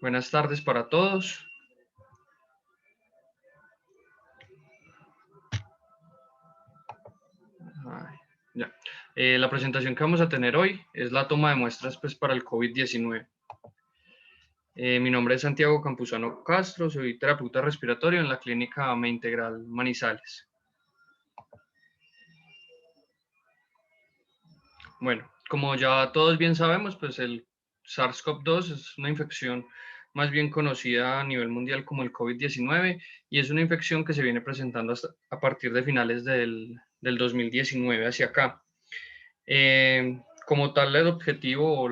Buenas tardes para todos. Ya. La presentación que vamos a tener hoy es la toma de muestras para el COVID-19. Mi nombre es Santiago Campuzano Castro, soy terapeuta respiratorio en la clínica Me Integral Manizales. Bueno, como ya todos bien sabemos, pues el SARS-CoV-2 es una infección más bien conocida a nivel mundial como el COVID-19 y es una infección que se viene presentando a partir de finales del 2019 hacia acá. Como tal, el objetivo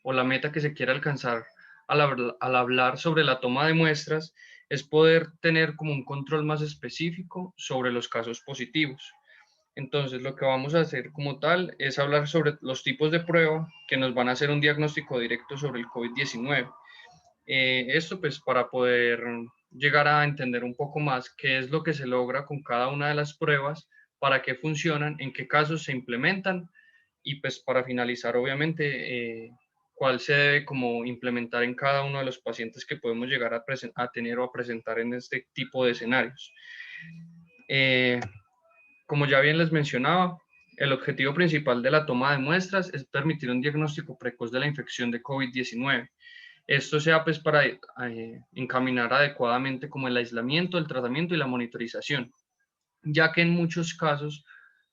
o la meta que se quiere alcanzar al hablar sobre la toma de muestras es poder tener como un control más específico sobre los casos positivos. Entonces, lo que vamos a hacer como tal es hablar sobre los tipos de prueba que nos van a hacer un diagnóstico directo sobre el COVID-19. Esto pues para poder llegar a entender un poco más qué es lo que se logra con cada una de las pruebas, para qué funcionan, en qué casos se implementan y pues para finalizar obviamente cuál se debe como implementar en cada uno de los pacientes que podemos llegar a tener o a presentar en este tipo de escenarios. Eh, como ya bien les mencionaba, el objetivo principal de la toma de muestras es permitir un diagnóstico precoz de la infección de COVID-19. Esto sea pues para encaminar adecuadamente como el aislamiento, el tratamiento y la monitorización, ya que en muchos casos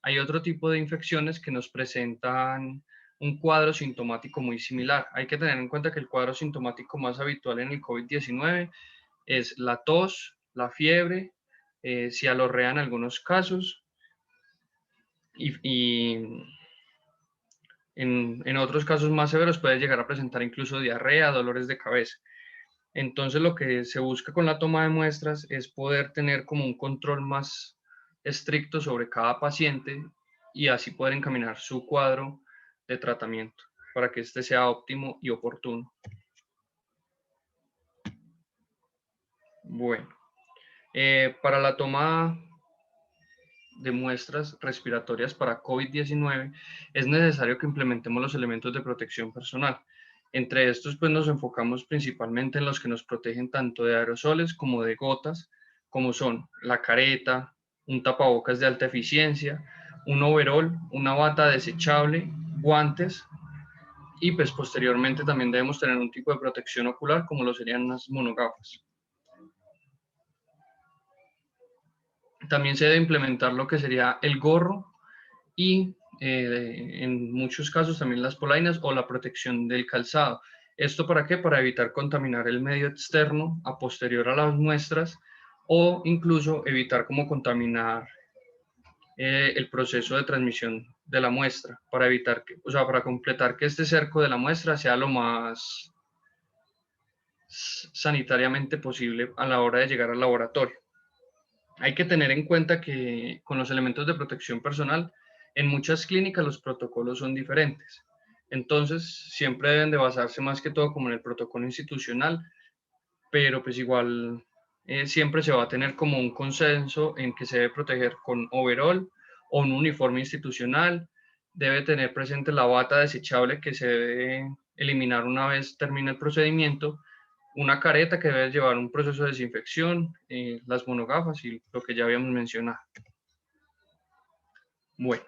hay otro tipo de infecciones que nos presentan un cuadro sintomático muy similar. Hay que tener en cuenta que el cuadro sintomático más habitual en el COVID-19 es la tos, la fiebre, cialorrea en algunos casos y en otros casos más severos puede llegar a presentar incluso diarrea, dolores de cabeza. Entonces, lo que se busca con la toma de muestras es poder tener como un control más estricto sobre cada paciente y así poder encaminar su cuadro de tratamiento para que este sea óptimo y oportuno. Bueno, para la toma de muestras respiratorias para COVID-19 es necesario que implementemos los elementos de protección personal. Entre estos, pues nos enfocamos principalmente en los que nos protegen tanto de aerosoles como de gotas, como son la careta, un tapabocas de alta eficiencia, un overol, una bata desechable, guantes y pues posteriormente también debemos tener un tipo de protección ocular como lo serían las monogafas. También se debe implementar lo que sería el gorro y en muchos casos también las polainas o la protección del calzado. ¿Esto para qué? Para evitar contaminar el medio externo a posterior a las muestras o incluso evitar como contaminar el proceso de transmisión de la muestra, para evitar que, o sea, para completar que este cerco de la muestra sea lo más sanitariamente posible a la hora de llegar al laboratorio. Hay que tener en cuenta que con los elementos de protección personal, en muchas clínicas los protocolos son diferentes. Entonces, siempre deben de basarse más que todo como en el protocolo institucional, pero pues igual siempre se va a tener como un consenso en que se debe proteger con overall o un uniforme institucional. Debe tener presente la bata desechable que se debe eliminar una vez termine el procedimiento, una careta que debe llevar un proceso de desinfección, las monogafas y lo que ya habíamos mencionado. Bueno,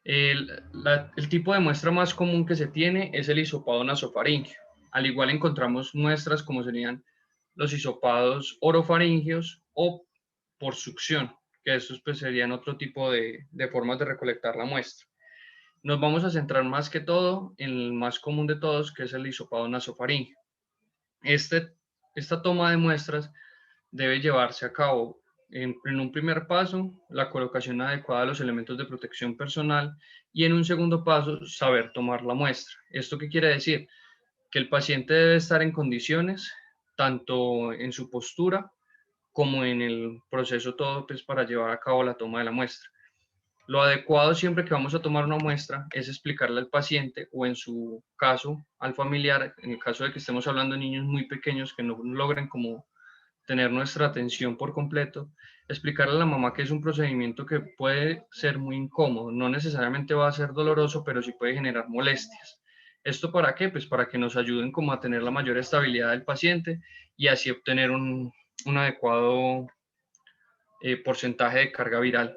el tipo de muestra más común que se tiene es el hisopado nasofaríngeo. Al igual encontramos muestras como serían los hisopados orofaringeos o por succión, que estos pues serían otro tipo de formas de recolectar la muestra. Nos vamos a centrar más que todo en el más común de todos, que es el hisopado nasofaríngeo. Este, esta toma de muestras debe llevarse a cabo en un primer paso, la colocación adecuada de los elementos de protección personal y en un segundo paso, saber tomar la muestra. ¿Esto qué quiere decir? Que el paciente debe estar en condiciones, tanto en su postura como en el proceso todo, pues, para llevar a cabo la toma de la muestra. Lo adecuado siempre que vamos a tomar una muestra es explicarle al paciente o en su caso al familiar, en el caso de que estemos hablando de niños muy pequeños que no logren como tener nuestra atención por completo, explicarle a la mamá que es un procedimiento que puede ser muy incómodo, no necesariamente va a ser doloroso, pero sí puede generar molestias. ¿Esto para qué? Pues para que nos ayuden como a tener la mayor estabilidad del paciente y así obtener un adecuado porcentaje de carga viral.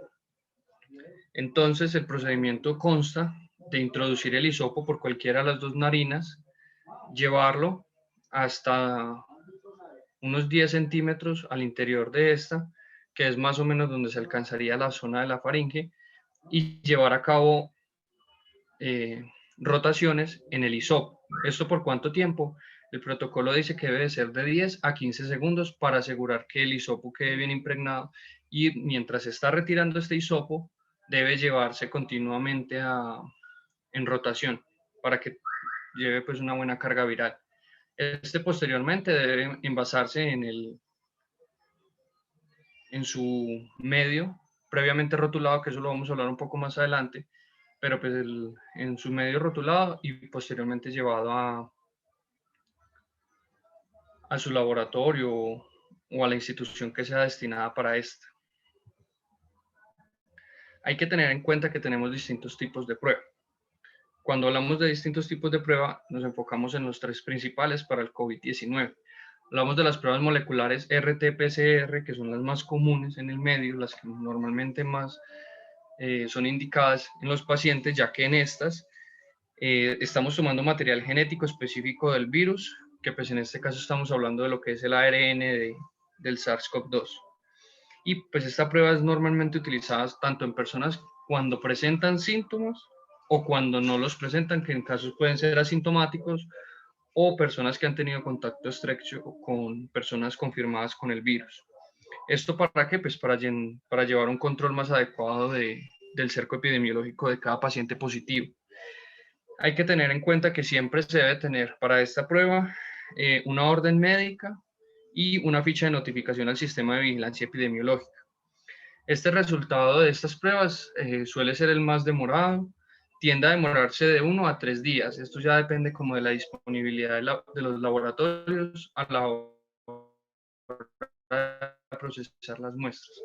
Entonces, el procedimiento consta de introducir el hisopo por cualquiera de las dos narinas, llevarlo hasta unos 10 centímetros al interior de esta, que es más o menos donde se alcanzaría la zona de la faringe, y llevar a cabo eh, rotaciones en el hisopo. ¿Esto por cuánto tiempo? El protocolo dice que debe de ser de 10 a 15 segundos para asegurar que el hisopo quede bien impregnado, y mientras se está retirando este hisopo, debe llevarse continuamente en rotación para que lleve pues una buena carga viral. Este posteriormente debe envasarse en su medio previamente rotulado, que eso lo vamos a hablar un poco más adelante, pero pues en su medio rotulado y posteriormente llevado a su laboratorio o a la institución que sea destinada para esto. Hay que tener en cuenta que tenemos distintos tipos de prueba. Cuando hablamos de distintos tipos de prueba, nos enfocamos en los tres principales para el COVID-19. Hablamos de las pruebas moleculares RT-PCR, que son las más comunes en el medio, las que normalmente más son indicadas en los pacientes, ya que en estas estamos tomando material genético específico del virus, que pues en este caso estamos hablando de lo que es el ARN del SARS-CoV-2. Y pues esta prueba es normalmente utilizada tanto en personas cuando presentan síntomas o cuando no los presentan, que en casos pueden ser asintomáticos, o personas que han tenido contacto estrecho con personas confirmadas con el virus. ¿Esto para qué? Pues para llevar un control más adecuado del cerco epidemiológico de cada paciente positivo. Hay que tener en cuenta que siempre se debe tener para esta prueba una orden médica y una ficha de notificación al sistema de vigilancia epidemiológica. Este resultado de estas pruebas suele ser el más demorado, tiende a demorarse de 1 a 3 días. Esto ya depende como de la disponibilidad de los laboratorios a la hora de procesar las muestras.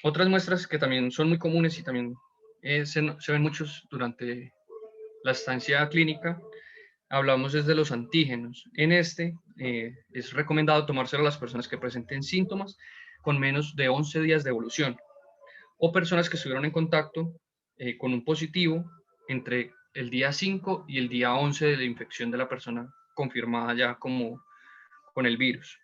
Otras muestras que también son muy comunes y también se ven muchos durante la estancia clínica, hablamos desde los antígenos. En este es recomendado tomárselo a las personas que presenten síntomas con menos de 11 días de evolución o personas que estuvieron en contacto con un positivo entre el día 5 y el día 11 de la infección de la persona confirmada ya como con el virus.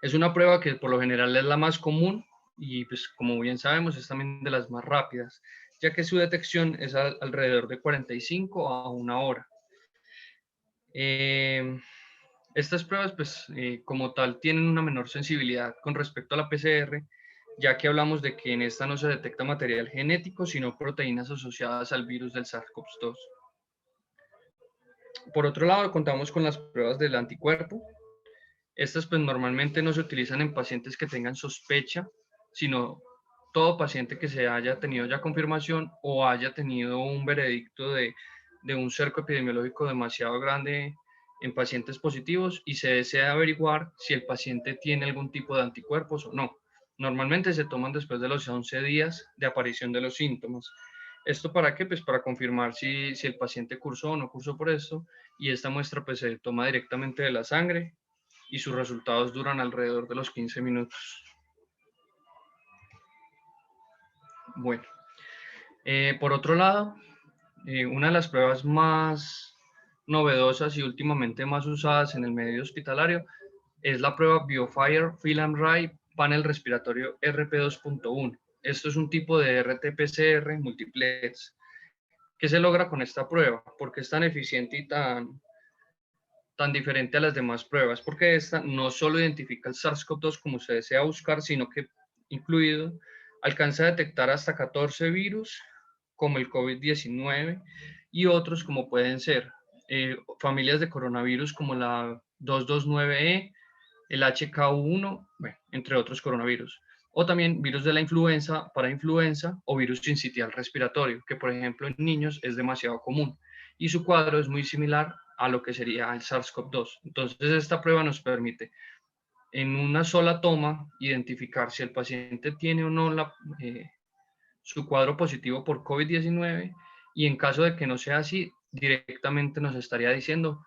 Es una prueba que por lo general es la más común y pues como bien sabemos es también de las más rápidas, ya que su detección es alrededor de 45 a 1 hora. Estas pruebas, pues, como tal, tienen una menor sensibilidad con respecto a la PCR, ya que hablamos de que en esta no se detecta material genético, sino proteínas asociadas al virus del SARS-CoV-2. Por otro lado, contamos con las pruebas del anticuerpo. Estas, pues, normalmente no se utilizan en pacientes que tengan sospecha, sino todo paciente que se haya tenido ya confirmación o haya tenido un veredicto de un cerco epidemiológico demasiado grande en pacientes positivos y se desea averiguar si el paciente tiene algún tipo de anticuerpos o no. Normalmente se toman después de los 11 días de aparición de los síntomas. ¿Esto para qué? Pues para confirmar si el paciente cursó o no cursó por esto, y esta muestra pues se toma directamente de la sangre y sus resultados duran alrededor de los 15 minutos. Bueno, por otro lado, una de las pruebas más novedosas y últimamente más usadas en el medio hospitalario es la prueba BioFire Fill-and-Ray Panel Respiratorio RP2.1. Esto es un tipo de RT-PCR multiplex que se logra con esta prueba. ¿Por qué es tan eficiente y tan diferente a las demás pruebas? Porque esta no solo identifica el SARS-CoV-2 como se desea buscar, sino que incluido alcanza a detectar hasta 14 virus como el COVID-19 y otros como pueden ser familias de coronavirus como la 229E, el HK1, bueno, entre otros coronavirus. O también virus de la influenza para influenza o virus sincitial respiratorio, que por ejemplo en niños es demasiado común. Y su cuadro es muy similar a lo que sería el SARS-CoV-2. Entonces esta prueba nos permite en una sola toma identificar si el paciente tiene o no su cuadro positivo por COVID-19 y en caso de que no sea así, directamente nos estaría diciendo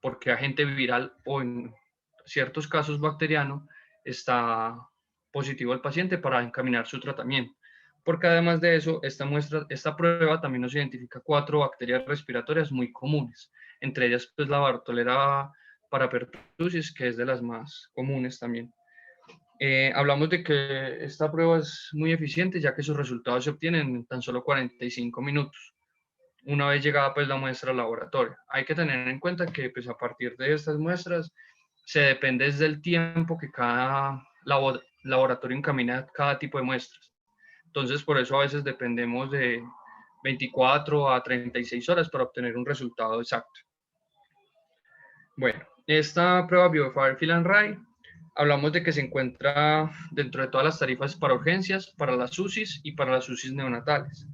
por qué agente viral o en ciertos casos bacteriano está positivo el paciente para encaminar su tratamiento. Porque además de eso, esta prueba también nos identifica 4 bacterias respiratorias muy comunes, entre ellas pues la Bartolera parapertussis, que es de las más comunes también. Hablamos de que esta prueba es muy eficiente, ya que sus resultados se obtienen en tan solo 45 minutos, una vez llegada pues la muestra al laboratorio. Hay que tener en cuenta que pues a partir de estas muestras se depende del tiempo que cada laboratorio encamina cada tipo de muestras. Entonces por eso a veces dependemos de 24 a 36 horas para obtener un resultado exacto. Bueno, esta prueba BioFire Fill and Ray, hablamos de que se encuentra dentro de todas las tarifas para urgencias, para las UCIs y para las UCIs neonatales.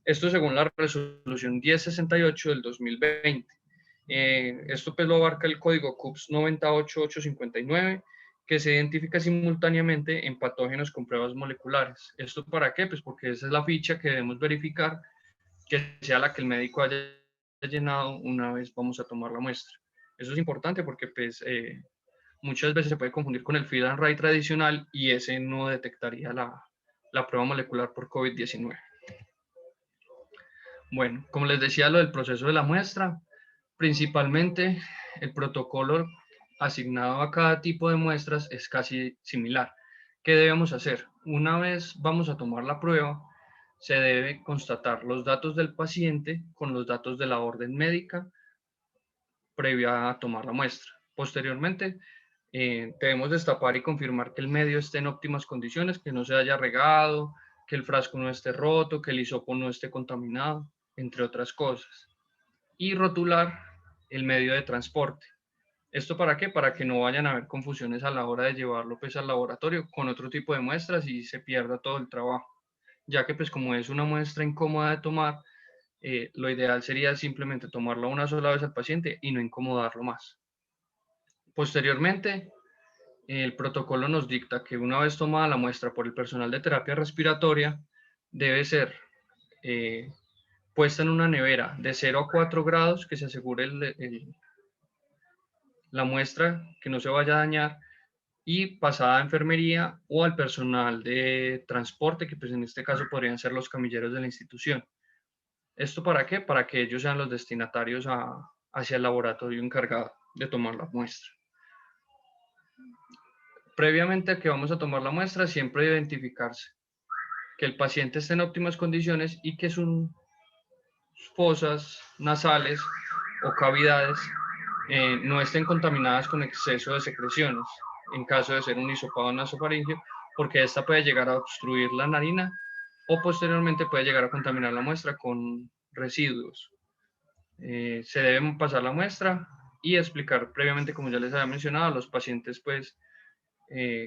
Esto según la resolución 1068 del 2020. Esto pues lo abarca el código CUPS 98859, que se identifica simultáneamente en patógenos con pruebas moleculares. ¿Esto para qué? Pues porque esa es la ficha que debemos verificar que sea la que el médico haya llenado una vez vamos a tomar la muestra. Eso es importante porque pues, muchas veces se puede confundir con el Fill and Ray tradicional y ese no detectaría la prueba molecular por COVID-19. Bueno, como les decía, lo del proceso de la muestra, principalmente el protocolo asignado a cada tipo de muestras es casi similar. ¿Qué debemos hacer? Una vez vamos a tomar la prueba, se debe constatar los datos del paciente con los datos de la orden médica previa a tomar la muestra. Posteriormente, debemos destapar y confirmar que el medio esté en óptimas condiciones, que no se haya regado, que el frasco no esté roto, que el hisopo no esté contaminado, entre otras cosas. Y rotular el medio de transporte. ¿Esto para qué? Para que no vayan a haber confusiones a la hora de llevarlo pues, al laboratorio con otro tipo de muestras y se pierda todo el trabajo. Ya que pues como es una muestra incómoda de tomar, lo ideal sería simplemente tomarlo una sola vez al paciente y no incomodarlo más. Posteriormente, el protocolo nos dicta que una vez tomada la muestra por el personal de terapia respiratoria, debe ser puesta en una nevera de 0 a 4 grados, que se asegure la muestra que no se vaya a dañar, y pasada a enfermería o al personal de transporte, que pues en este caso podrían ser los camilleros de la institución. ¿Esto para qué? Para que ellos sean los destinatarios hacia el laboratorio encargado de tomar la muestra. Previamente a que vamos a tomar la muestra, siempre identificarse que el paciente esté en óptimas condiciones y que sus fosas nasales o cavidades no estén contaminadas con exceso de secreciones, en caso de ser un hisopado nasofaríngeo, porque esta puede llegar a obstruir la narina o posteriormente puede llegar a contaminar la muestra con residuos. Se debe pasar la muestra y explicar previamente, como ya les había mencionado, a los pacientes, pues,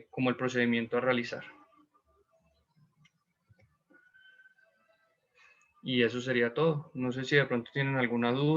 como el procedimiento a realizar. Y eso sería todo. No sé si de pronto tienen alguna duda.